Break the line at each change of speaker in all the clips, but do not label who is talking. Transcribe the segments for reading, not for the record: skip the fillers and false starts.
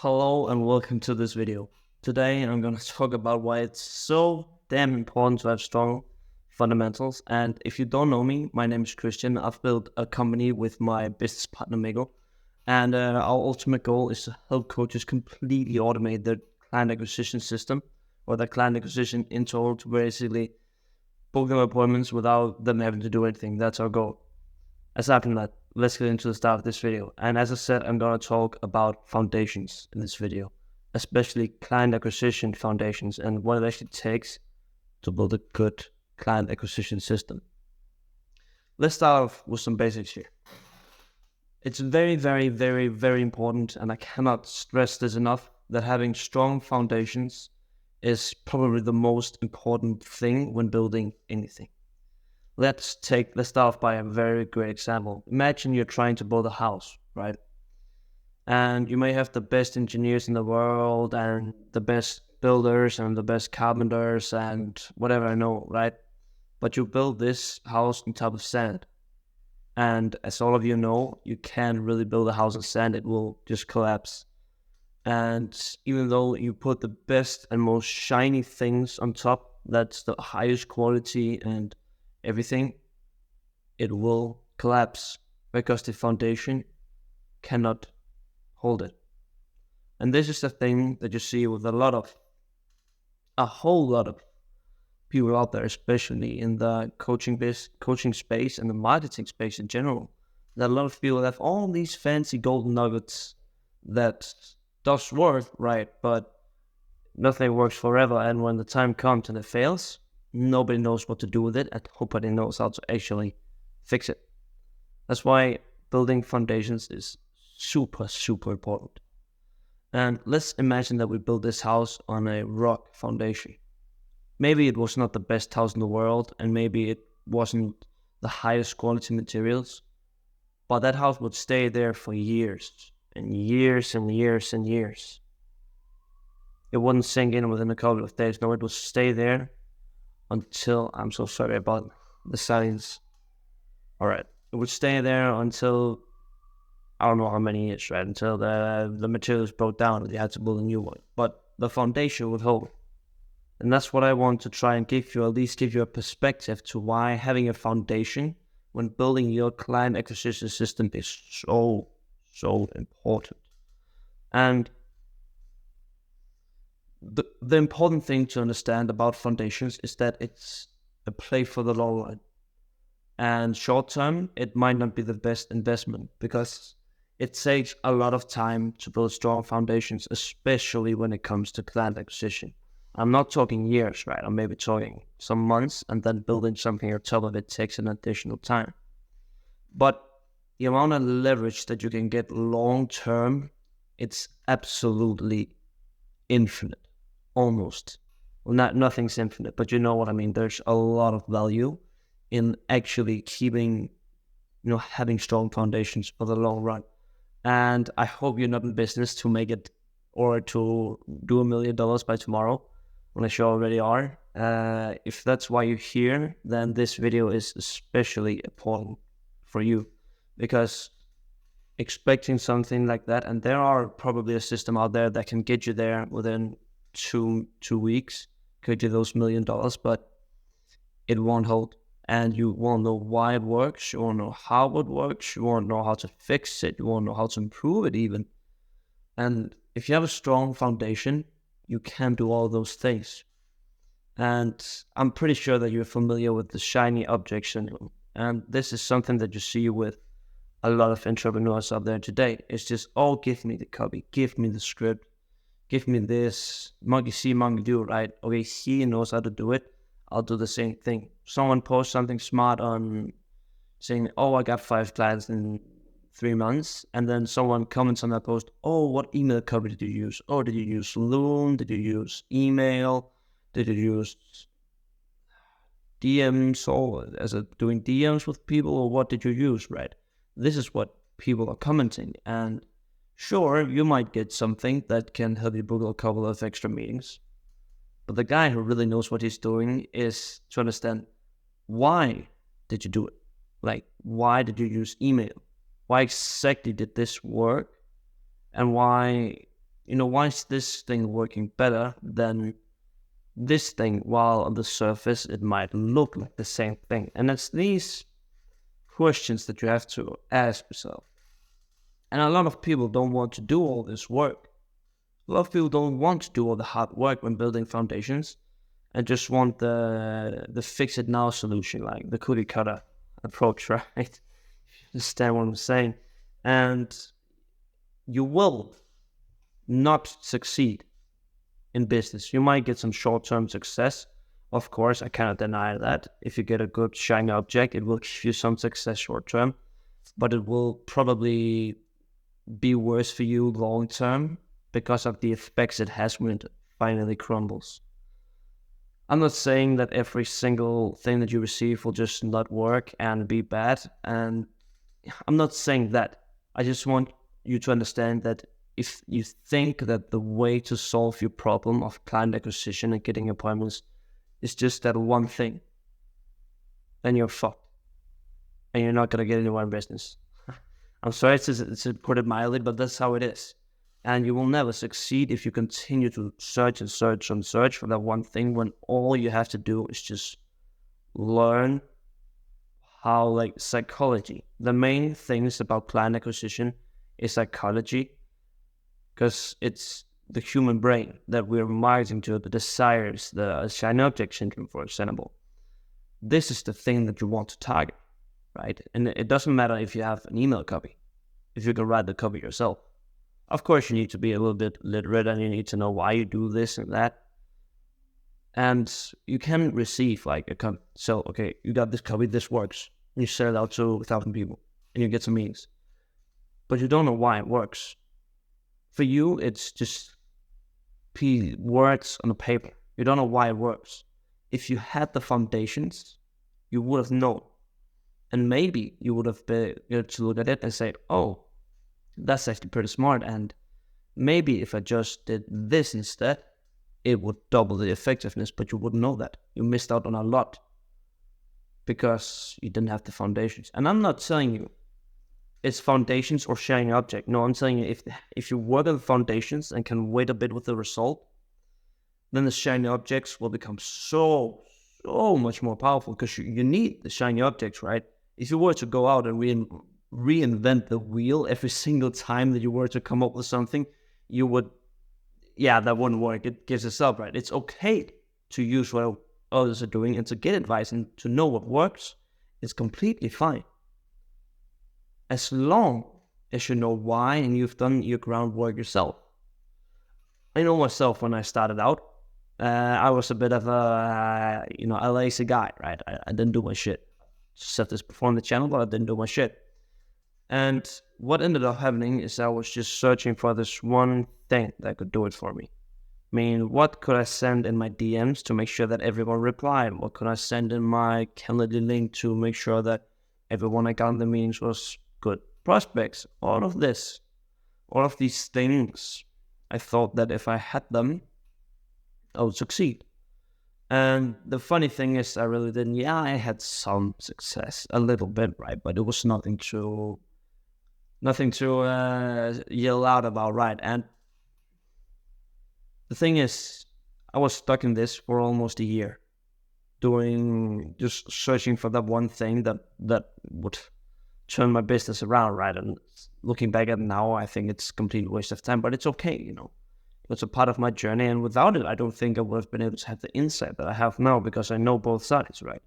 Hello and welcome to this video. Today I'm going to talk about why it's so damn important to have strong fundamentals. And if you don't know me, my name is Christian. I've built a company with my business partner Miguel. And our ultimate goal is to help coaches completely automate their client acquisition system or their client acquisition internal to basically book their appointments without them having to do anything. That's our goal. Aside from that, let's get into the start of this video. And as I said, I'm going to talk about foundations in this video, especially client acquisition foundations and what it actually takes to build a good client acquisition system. Let's start off with some basics here. It's very, very, very, very important, and I cannot stress this enough, that having strong foundations is probably the most important thing when building anything. Let's start off by a very great example. Imagine you're trying to build a house, right? And you may have the best engineers in the world and the best builders and the best carpenters and whatever I know, right? But you build this house on top of sand. And as all of you know, you can't really build a house on sand. It will just collapse. And even though you put the best and most shiny things on top, that's the highest quality and everything, it will collapse because the foundation cannot hold it. And this is the thing that you see with a whole lot of people out there, especially in the coaching space and the marketing space in general. That a lot of people have all these fancy golden nuggets that does work, right? But nothing works forever. And when the time comes and it fails, nobody knows what to do with it, and nobody knows how to actually fix it. That's why building foundations is super, super important. And let's imagine that we build this house on a rock foundation. Maybe it was not the best house in the world, and maybe it wasn't the highest quality materials, but that house would stay there for years and years and years and years. It wouldn't sink in within a couple of days. No, it would stay there until, I'm so sorry about the silence. All right. It would stay there until, I don't know how many years, right? Until the materials broke down and you had to build a new one. But the foundation would hold. And that's what I want to try and give you, at least give you a perspective to why having a foundation when building your client acquisition system is so, so important. And the important thing to understand about foundations is that it's a play for the long run. And short term, it might not be the best investment because it takes a lot of time to build strong foundations, especially when it comes to client acquisition. I'm not talking years, right? I'm maybe talking some months, and then building something on top of it takes an additional time. But the amount of leverage that you can get long term, it's absolutely infinite. Almost. Well, nothing's infinite, but you know what I mean. There's a lot of value in actually keeping, having strong foundations for the long run. And I hope you're not in business to make it or to do $1 million by tomorrow, unless you already are. If that's why you're here, then this video is especially important for you, because expecting something like that, and there are probably a system out there that can get you there within two weeks, could you those $1 million, but it won't hold, and you won't know why it works, you won't know how it works, you won't know how to fix it, you won't know how to improve it even. And if you have a strong foundation, you can do all those things. And I'm pretty sure that you're familiar with the shiny object syndrome, and this is something that you see with a lot of entrepreneurs out there today. It's just, oh, give me the copy, give me the script, give me this, monkey see, monkey do, right? Okay, he knows how to do it, I'll do the same thing. Someone posts something smart on saying, oh, I got 5 clients in 3 months, and then someone comments on that post, oh, what email copy did you use? Oh, did you use Loom? Did you use email? Did you use DMs, or as a doing DMs with people, or what did you use, right? This is what people are commenting, and sure, you might get something that can help you book a couple of extra meetings, but the guy who really knows what he's doing is to understand, why did you do it? Like, why did you use email? Why exactly did this work? And why why is this thing working better than this thing, while on the surface it might look like the same thing? And it's these questions that you have to ask yourself. And a lot of people don't want to do all this work. A lot of people don't want to do all the hard work when building foundations, and just want the fix it now solution, like the cookie cutter approach, right? If you understand what I'm saying. And you will not succeed in business. You might get some short-term success. Of course, I cannot deny that. If you get a good shiny object, it will give you some success short-term, but it will probably be worse for you long-term because of the effects it has when it finally crumbles. I'm not saying that every single thing that you receive will just not work and be bad, and I'm not saying that. I just want you to understand that if you think that the way to solve your problem of client acquisition and getting appointments is just that one thing, then you're fucked. And you're not going to get anywhere in business. I'm sorry to put it mildly, but that's how it is. And you will never succeed if you continue to search and search and search for that one thing, when all you have to do is just learn how, like, psychology. The main things about client acquisition is psychology, because it's the human brain that we're marketing to, the desires, the shiny object syndrome, for example. This is the thing that you want to target, right? And it doesn't matter if you have an email copy, if you can write the copy yourself. Of course, you need to be a little bit literate, and you need to know why you do this and that. And you can receive like a copy. So, okay, you got this copy, this works. And you sell it out to 1,000 people, and you get some meetings. But you don't know why it works. For you, it's just words on a paper. You don't know why it works. If you had the foundations, you would have known. And maybe you would have been able to look at it and say, oh, that's actually pretty smart. And maybe if I just did this instead, it would double the effectiveness, but you wouldn't know that. You missed out on a lot because you didn't have the foundations. And I'm not telling you it's foundations or shiny object. No, I'm telling you, if you work on the foundations and can wait a bit with the result, then the shiny objects will become so much more powerful, because you need the shiny objects, right? If you were to go out and reinvent the wheel every single time that you were to come up with something, you would, that wouldn't work. It gives us up, right? It's okay to use what others are doing and to get advice and to know what works. It's completely fine, as long as you know why and you've done your groundwork yourself. I know myself, when I started out, I was a bit of a lazy guy, right? I didn't do my shit. Said this before on the channel, but I didn't do my shit. And what ended up happening is I was just searching for this one thing that could do it for me. I mean, what could I send in my DMs to make sure that everyone replied? What could I send in my Calendly link to make sure that everyone I got in the meetings was good prospects? All of these things, I thought that if I had them, I would succeed. And the funny thing is, I really didn't. Yeah, I had some success, a little bit, right? But it was nothing to yell out about, right? And the thing is, I was stuck in this for almost a year, just searching for that one thing that would turn my business around, right? And looking back at it now, I think it's a complete waste of time, but it's okay, It's a part of my journey, and without it, I don't think I would have been able to have the insight that I have now, because I know both sides, right?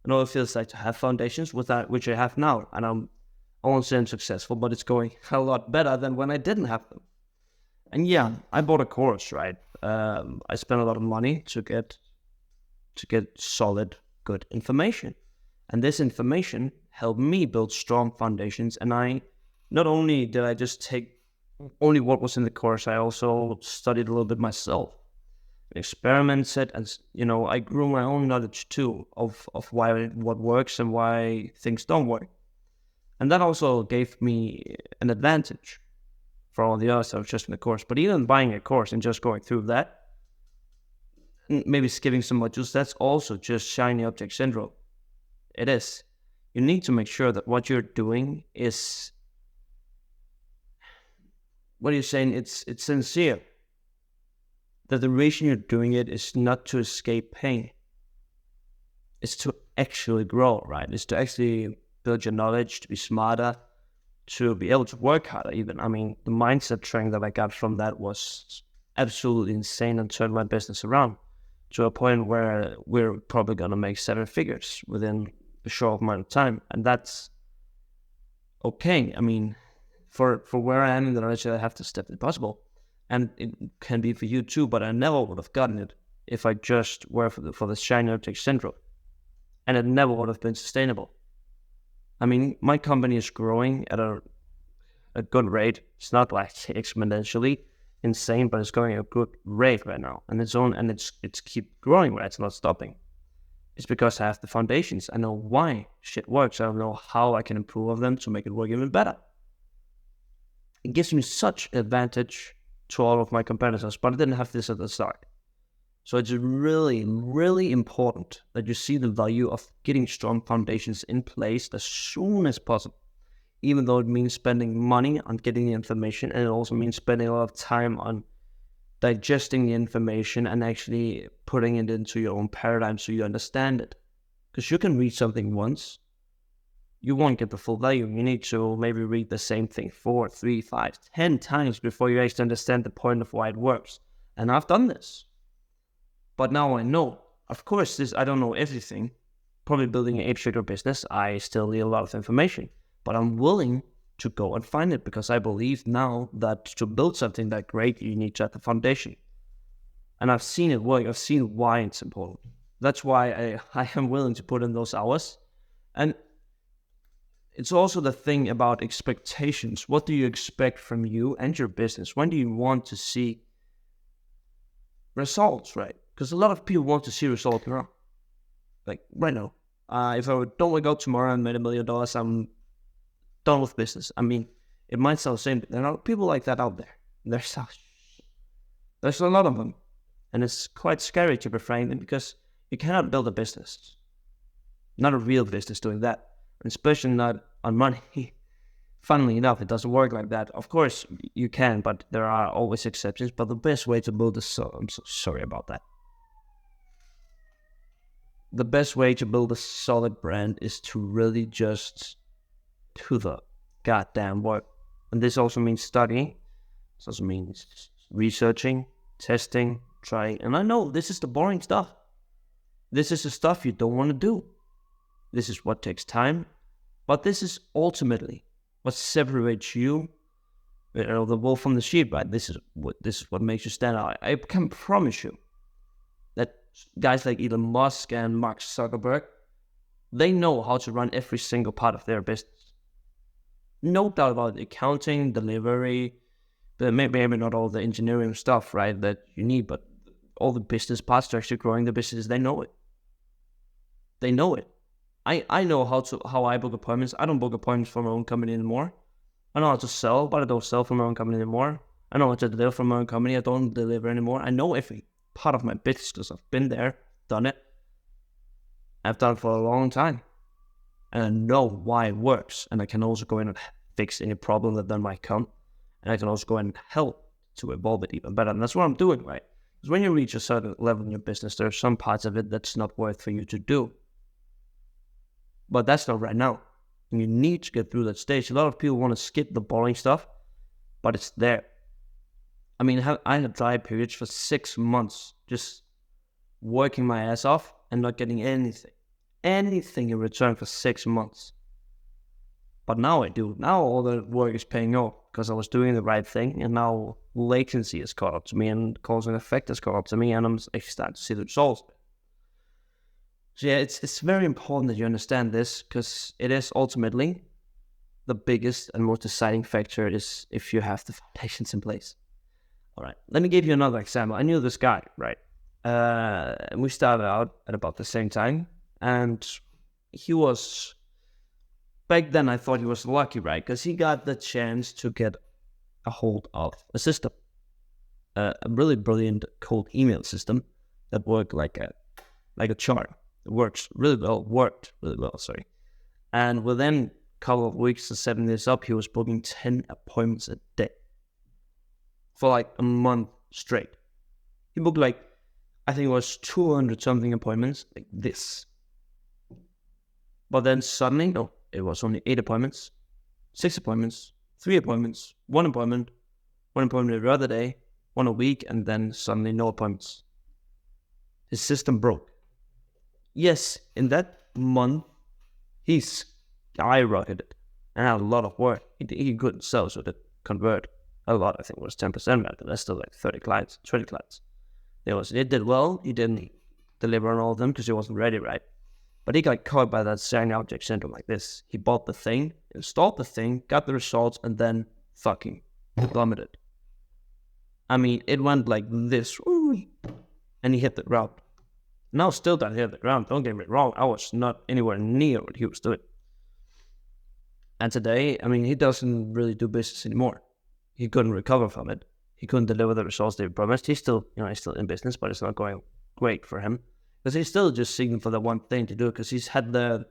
I know it feels like to have foundations which I have now, and I won't say I'm successful, but it's going a lot better than when I didn't have them. And yeah, I bought a course, right? I spent a lot of money to get solid, good information, and this information helped me build strong foundations. And not only did I just take only what was in the course, I also studied a little bit myself, experimented, and I grew my own knowledge too of what works and why things don't work. And that also gave me an advantage for all the others that was just in the course. But even buying a course and just going through that, maybe skipping some modules, that's also just shiny object syndrome. It is. You need to make sure that what you're doing is what you're saying, it's sincere. That the reason you're doing it is not to escape pain. It's to actually grow, right? It's to actually build your knowledge, to be smarter, to be able to work harder even. I mean, the mindset training that I got from that was absolutely insane and turned my business around to a point where we're probably going to make 7 figures within a short amount of time. And that's okay. I mean, for where I am in the knowledge, I have to step it possible. And it can be for you too, but I never would have gotten it if I just were for the shiny object syndrome. And it never would have been sustainable. I mean, my company is growing at a good rate. It's not like exponentially insane, but it's going at a good rate right now. And it's keep growing, right? It's not stopping. It's because I have the foundations. I know why shit works. I know how I can improve them to make it work even better. It gives me such advantage to all of my competitors, but I didn't have this at the start. So it's really, really important that you see the value of getting strong foundations in place as soon as possible, even though it means spending money on getting the information, and it also means spending a lot of time on digesting the information and actually putting it into your own paradigm so you understand it. Because you can read something once, you won't get the full value. You need to maybe read the same thing 4, 3, 5, 10 times before you actually understand the point of why it works. And I've done this. But now I know. Of course, I don't know everything. Probably building an 8-figure business, I still need a lot of information. But I'm willing to go and find it because I believe now that to build something that great, you need to have the foundation. And I've seen it work. I've seen why it's important. That's why I am willing to put in those hours. And it's also the thing about expectations. What do you expect from you and your business? When do you want to see results, right? Because a lot of people want to see results now. Like right now. If I don't wake up tomorrow and made $1 million, I'm done with business. I mean, it might sound the same, but there are people like that out there. There's a lot of them. And it's quite scary to be frank, because you cannot build a business. Not a real business doing that. And especially not on money. Funnily enough, it doesn't work like that. Of course, you can, but there are always exceptions. But the best way to build I'm so sorry about that. The best way to build a solid brand is to really just do the goddamn work. And this also means studying. This also means researching, testing, trying. And I know this is the boring stuff. This is the stuff you don't want to do. This is what takes time. But this is ultimately what separates you, the wolf from the sheep, right? This is what makes you stand out. I can promise you that guys like Elon Musk and Mark Zuckerberg, they know how to run every single part of their business. No doubt about the accounting, delivery, maybe not all the engineering stuff, right, that you need, but all the business parts to actually growing the business, they know it. They know it. I know how I book appointments. I don't book appointments for my own company anymore. I know how to sell, but I don't sell for my own company anymore. I know how to deliver for my own company. I don't deliver anymore. I know every part of my business because I've been there, done it. I've done it for a long time. And I know why it works. And I can also go in and fix any problem that then might come. And I can also go in and help to evolve it even better. And that's what I'm doing, right? Because when you reach a certain level in your business, there are some parts of it that's not worth for you to do. But that's not right now. And you need to get through that stage. A lot of people want to skip the boring stuff, but it's there. I mean, I had dry periods for 6 months, just working my ass off and not getting anything in return for 6 months. But now I do. Now all the work is paying off because I was doing the right thing, and now latency has caught up to me, and cause and effect has caught up to me, and I'm starting to see the results. So yeah, it's very important that you understand this, because it is ultimately the biggest and most deciding factor is if you have the foundations in place. All right, let me give you another example. I knew this guy, right? We started out at about the same time, and he was, back then I thought he was lucky, right? Because he got the chance to get a hold of a system, a really brilliant cold email system that worked like a chart. It worked really well, sorry. And within a couple of weeks to 7 days up, he was booking 10 appointments a day. for like a month straight. He booked like, I think it was 200 something appointments, like this. But then suddenly, no, it was only 8 appointments, 6 appointments, 3 appointments, 1 appointment every other day, 1 a week, and then suddenly no appointments. His system broke. Yes, in that month, he skyrocketed and had a lot of work. He couldn't sell, so that convert a lot. I think it was 10% back, but that's still like 30 clients, 20 clients. It did well. He didn't deliver on all of them because he wasn't ready, right? But he got caught by that shiny object syndrome like this. He bought the thing, installed the thing, got the results, and then fucking plummeted. I mean, it went like this, and he hit the ground. Now still don't hit the ground, don't get me wrong. I was not anywhere near what he was doing. And today, I mean, he doesn't really do business anymore. He couldn't recover from it. He couldn't deliver the results they promised. He's still in business, but it's not going great for him. Because he's still just seeking for the one thing to do, because he's had the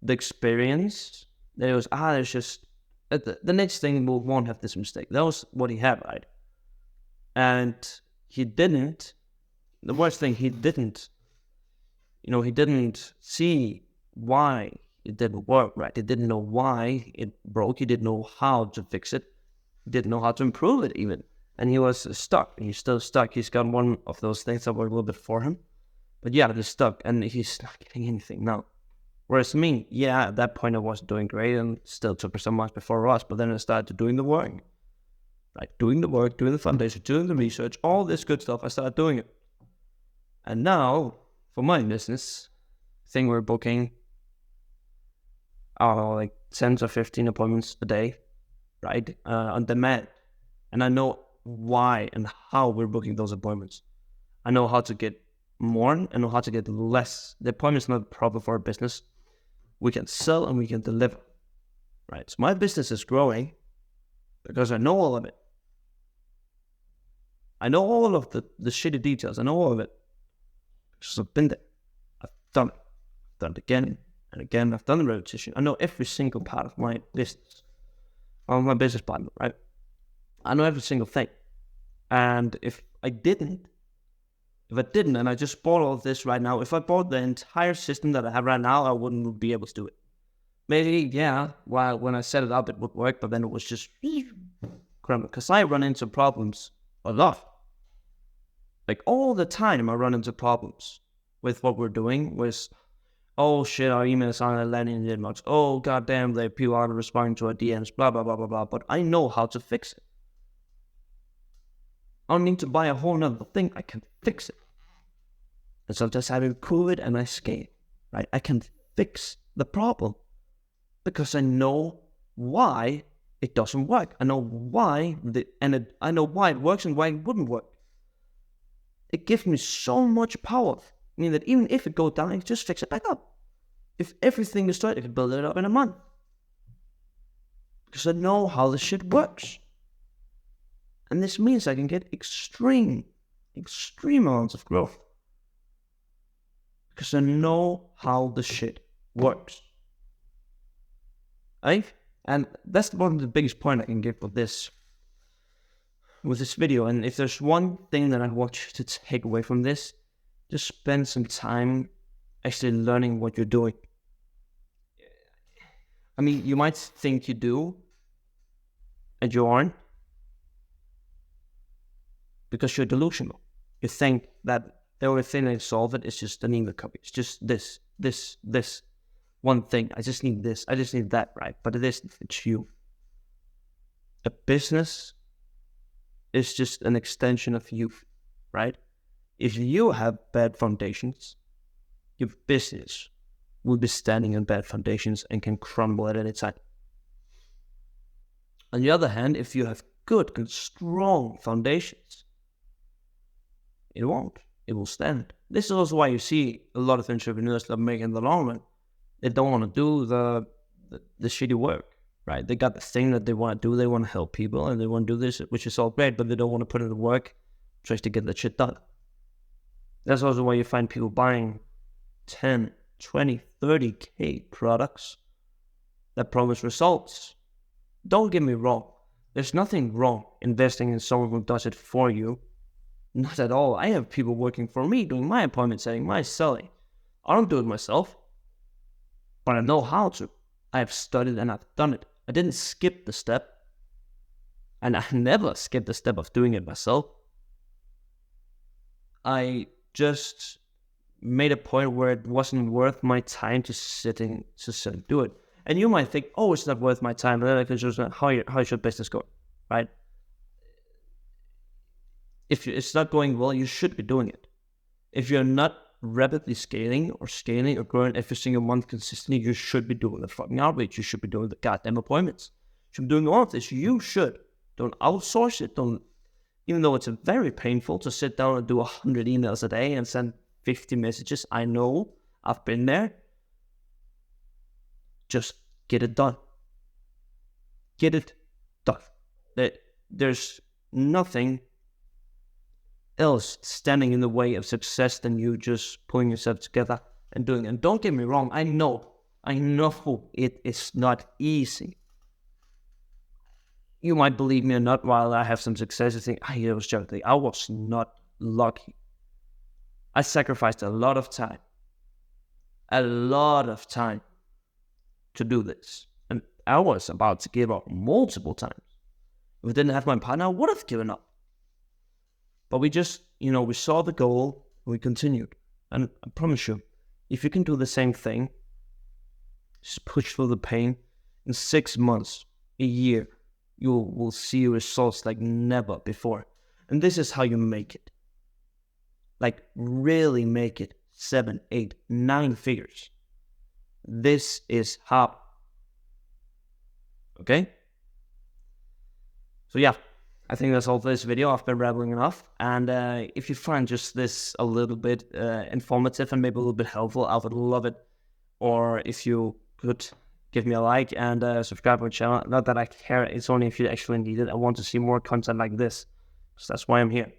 experience that it was, there's just, the next thing won't have this mistake. That was what he had, right? And he didn't, the worst thing, he didn't see why it didn't work, right? He didn't know why it broke. He didn't know how to fix it. He didn't know how to improve it even. And he was stuck, and he's still stuck. He's got one of those things that worked a little bit for him. But yeah, he's stuck, and he's not getting anything now. Whereas me, yeah, at that point I wasn't doing great, and still took some months before us, but then I started doing the work. Like doing the work, doing the foundation, doing the research, all this good stuff, I started doing it. And now, for my business, I think we're booking like 10 to 15 appointments a day, right? On demand. And I know why and how we're booking those appointments. I know how to get more and know how to get less. The appointment's not a problem for our business. We can sell and we can deliver, right? So my business is growing because I know all of it. I know all of the shitty details. I know all of it. Because I've been there. I've done it. I've done it again and again. I've done the repetition. I know every single part of my business. Of my business partner, right? I know every single thing. And if I didn't, and I just bought all of this right now, if I bought the entire system that I have right now, I wouldn't be able to do it. Maybe, yeah, well, when I set it up, it would work, but then it was just crumbling. Because I run into problems a lot. Like all the time I run into problems with what we're doing with, oh shit, our emails aren't landing in the inbox. Oh goddamn, the people aren't responding to our DMs, blah, blah, blah, blah, blah. But I know how to fix it. I don't need to buy a whole nother thing. I can fix it. And sometimes I improve it and I scale, right? I can fix the problem because I know why it doesn't work. I know why, I know why it works and why it wouldn't work. It gives me so much power. I mean that even if it goes down, I can just fix it back up. If everything is destroyed, I can build it up in a month. Because I know how the shit works. And this means I can get extreme amounts of growth. Because I know how the shit works. Right? And that's one of the biggest point I can give with this video. And if there's one thing that I want you to take away from this, just spend some time actually learning what you're doing. I mean, you might think you do, and you aren't, because you're delusional. You think that the only thing that solve it is just an email copy. It's just this one thing. I just need this. I just need that, right? But it isn't. It's you. A business is just an extension of you, right? If you have bad foundations, your business will be standing on bad foundations and can crumble at any time. On the other hand, if you have good and strong foundations, it won't. It will stand. This is also why you see a lot of entrepreneurs that make in the long run. They don't want to do the shitty work, right? They got the thing that they want to do. They want to help people and they want to do this, which is all great, but they don't want to put in the work just to get the shit done. That's also why you find people buying 10, 20, 30K products that promise results. Don't get me wrong. There's nothing wrong investing in someone who does it for you. Not at all. I have people working for me, doing my appointment setting, my selling. I don't do it myself, but I know how to. I have studied and I've done it. I didn't skip the step, and I never skipped the step of doing it myself. I just made a point where it wasn't worth my time to sit and do it. And you might think, oh, it's not worth my time. Then I can just how should business go, right? If it's not going well, you should be doing it. If you're not rapidly scaling or growing every single month consistently, you should be doing the fucking outreach. You should be doing the goddamn appointments. You should be doing all of this. You should. Don't outsource it. Don't, even though it's very painful to sit down and do 100 emails a day and send 50 messages. I know. I've been there. Just get it done. Get it done. There's nothing else standing in the way of success than you just pulling yourself together and doing it. And don't get me wrong, I know it is not easy. You might believe me or not, while I have some success, you think, it was joking. I was not lucky. I sacrificed a lot of time to do this. And I was about to give up multiple times. If I didn't have my partner, I would have given up. But we just, we saw the goal, we continued. And I promise you, if you can do the same thing, just push through the pain, in 6 months, a year, you will see results like never before. And this is how you make it. Like, really make it 7, 8, 9 figures. This is how. Okay? So yeah, I think that's all for this video. I've been rambling enough. And if you find just this a little bit informative and maybe a little bit helpful, I would love it. Or if you could give me a like and subscribe to my channel. Not that I care, it's only if you actually need it. I want to see more content like this. So that's why I'm here.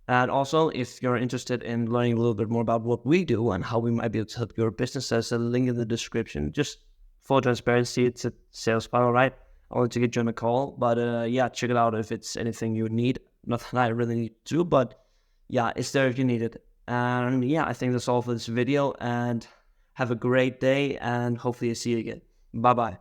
And also, if you're interested in learning a little bit more about what we do and how we might be able to help your business, there's a link in the description. Just for transparency, it's a sales funnel, right? I want to get you on a call, but yeah, check it out if it's anything you need. Not that I really need to, but yeah, it's there if you need it. And yeah, I think that's all for this video, and have a great day, and hopefully I see you again. Bye-bye.